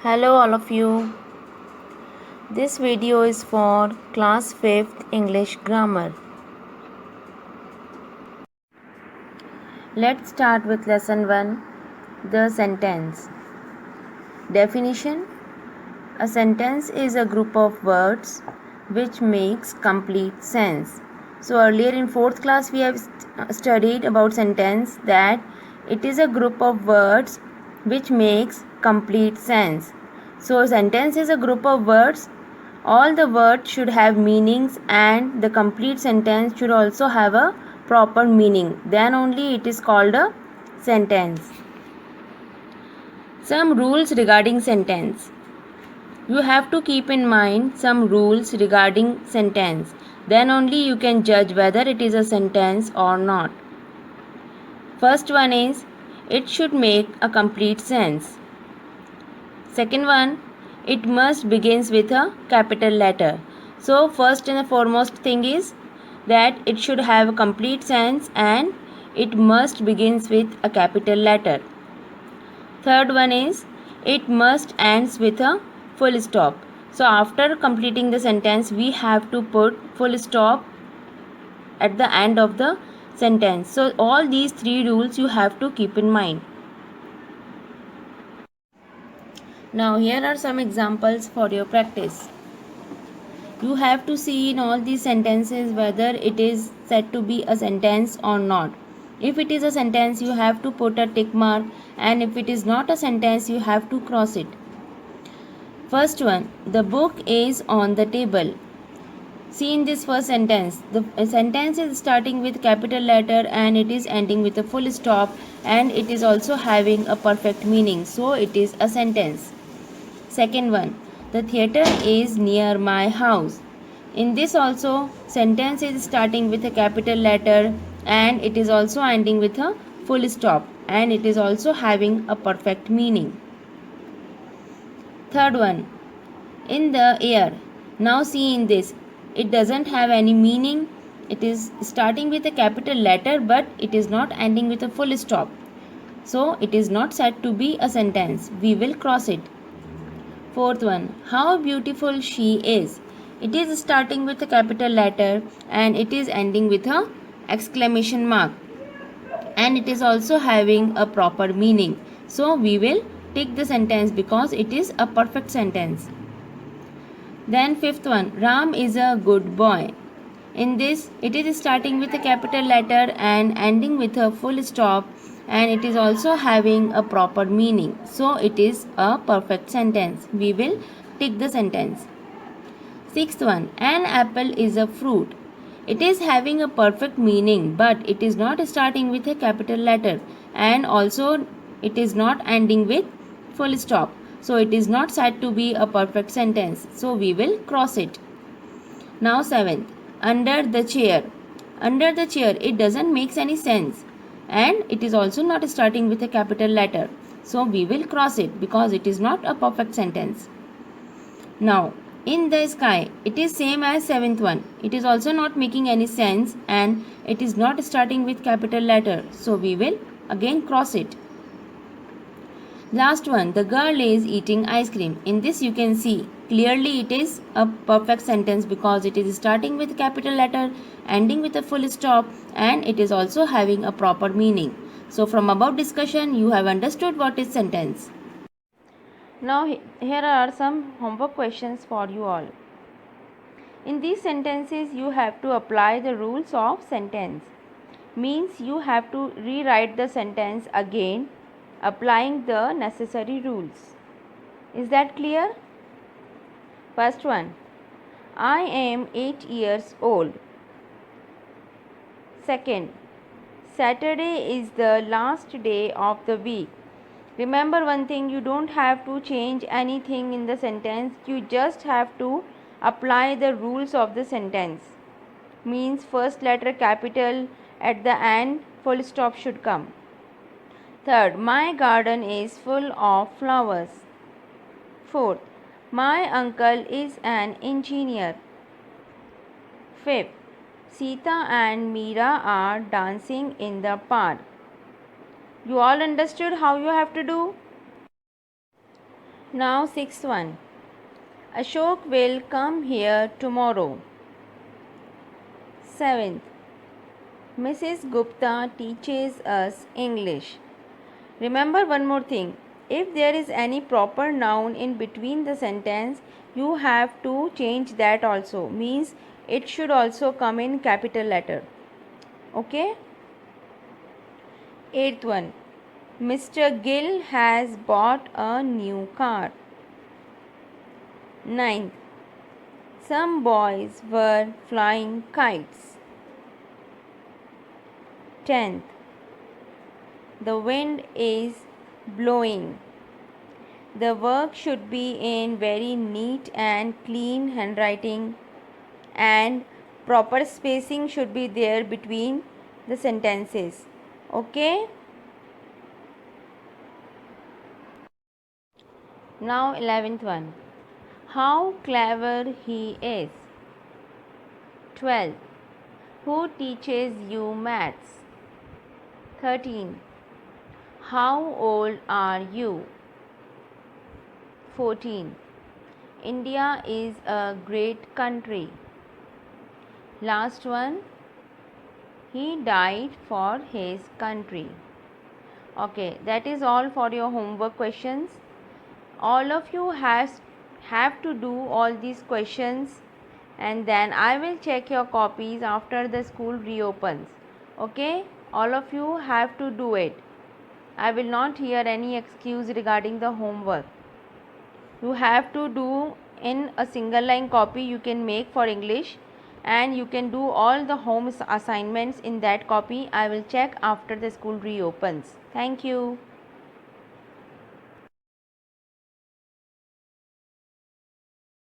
Hello all of you. This video is for class 5th English grammar. Let's start with lesson 1, the sentence. Definition: a sentence is a group of words which makes complete sense. So earlier in 4th class we have studied about sentence that it is a group of words which makes complete sense. So sentence is a group of words. All the words should have meanings and the complete sentence should also have a proper meaning. Then only it is called a sentence. Some rules regarding sentence. You have to keep in mind some rules regarding sentence. Then only you can judge whether it is a sentence or not. First one is, it should make a complete sense. Second one, it must begins with a capital letter. So first and the foremost thing is that it should have a complete sense and it must begins with a capital letter. Third one is, it must ends with a full stop. So after completing the sentence we have to put full stop at the end of the sentence. So all these three rules you have to keep in mind. Now here are some examples for your practice. You have to see in all these sentences whether it is said to be a sentence or not. If it is a sentence, you have to put a tick mark, and if it is not a sentence, you have to cross it. First one, the book is on the table. See in this first sentence, the sentence is starting with capital letter and it is ending with a full stop, and it is also having a perfect meaning, so it is a sentence. Second one, the theater is near my house. In this also, sentence is starting with a capital letter and it is also ending with a full stop, and it is also having a perfect meaning. Third one, in the air. Now see in this, it doesn't have any meaning. It is starting with a capital letter but it is not ending with a full stop. So it is not said to be a sentence. We will cross it. Fourth one, how beautiful she is. It is starting with a capital letter and it is ending with a exclamation mark, and it is also having a proper meaning. So we will take the sentence because it is a perfect sentence. Then fifth one, Ram is a good boy. In this, it is starting with a capital letter and ending with a full stop, and it is also having a proper meaning. So it is a perfect sentence. We will tick the sentence. Sixth one, an apple is a fruit. It is having a perfect meaning, but it is not starting with a capital letter and also it is not ending with full stop. So it is not said to be a perfect sentence. So we will cross it. Now seventh, under the chair. Under the chair, it doesn't make any sense and it is also not starting with a capital letter. So we will cross it because it is not a perfect sentence. Now, in the sky, it is same as seventh one. It is also not making any sense and it is not starting with capital letter. So we will again cross it. Last one, the girl is eating ice cream. In this you can see clearly it is a perfect sentence because it is starting with capital letter, ending with a full stop, and it is also having a proper meaning. So from above discussion you have understood what is sentence. Now here are some homework questions for you all. In these sentences you have to apply the rules of sentence. Means you have to rewrite the sentence again applying the necessary rules. Is that clear? First one, I am 8 years old. Second, Saturday is the last day of the week. Remember one thing, you don't have to change anything in the sentence, you just have to apply the rules of the sentence. Means first letter capital, at the end full stop should come. Third, my garden is full of flowers. Fourth, my uncle is an engineer. Fifth, Sita and Meera are dancing in the park. You all understood how you have to do? Now, sixth one. Ashok will come here tomorrow. Seventh. Mrs. Gupta teaches us English. Remember one more thing. If there is any proper noun in between the sentence, you have to change that also. Means it should also come in capital letter. Okay? Eighth one. Mr. Gill has bought a new car. Ninth. Some boys were flying kites. 10th. The wind is blowing. The work should be in very neat and clean handwriting, and proper spacing should be there between the sentences. Okay? Now 11th one. How clever he is. 12. Who teaches you maths? 13. How old are you? 14. India is a great country. Last one. He died for his country. Okay, that is all for your homework questions. All of you have to do all these questions, and then I will check your copies after the school reopens. Okay, all of you have to do it. I will not hear any excuse regarding the homework. You have to do in a single line copy you can make for English, and you can do all the home assignments in that copy. I will check after the school reopens. Thank you.